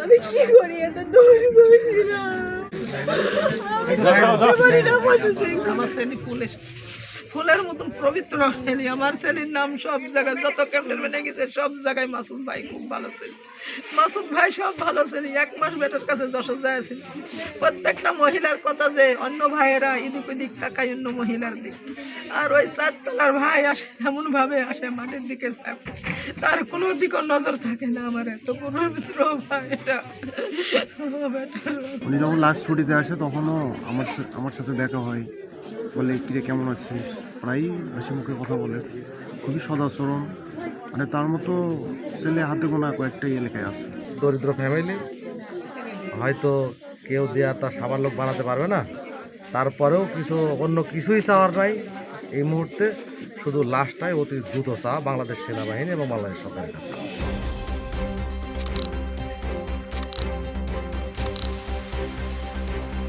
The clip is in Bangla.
আমি কি করি এত দোষ করি না আমার ছেলে ফুলের মতন পবিত্র ছেলে। আমার ছেলের নাম সব জায়গায় যত ক্যামেরাম্যানে গেছে সব জায়গায় মাসুদ ভাই খুব ভালো ছেলে, মাসুদ ভাই সব ভালো ছেলে। 1 মাস বেটার কাছে যশোর যাইছিল। প্রত্যেকটা মহিলার কথা যে অন্য ভাইয়েরা এদিক ওদিক তাকায় অন্য মহিলার দিক, আর ওই 4 তলার ভাই আসে এমন ভাবে আসে মাটির দিকে চাপ, তার কোনো দিকে নজর থাকে না। আমার এত পবিত্র ভাই এটা। উনি যখন লাস্ট ছুটিতে আসে তখনও আমার সাথে দেখা হয়, বলে কিরে কেমন আছিস, প্রায়ই হাসি মুখে কথা বলে, খুবই সদাচরণ। মানে তার মতো ছেলে হাতে গোনা কয়েকটাই এলাকায় আছে। দরিদ্র ফ্যামিলি, হয়তো কেউ দেয়া তার সাবার লোক বানাতে পারবে না, তারপরেও অন্য কিছুই চাওয়ার নাই এই মুহূর্তে। শুধু লাস্টটাই অতি দ্রুত চাওয়া বাংলাদেশ সেনাবাহিনী এবং বাংলাদেশ সরকারের কাছে।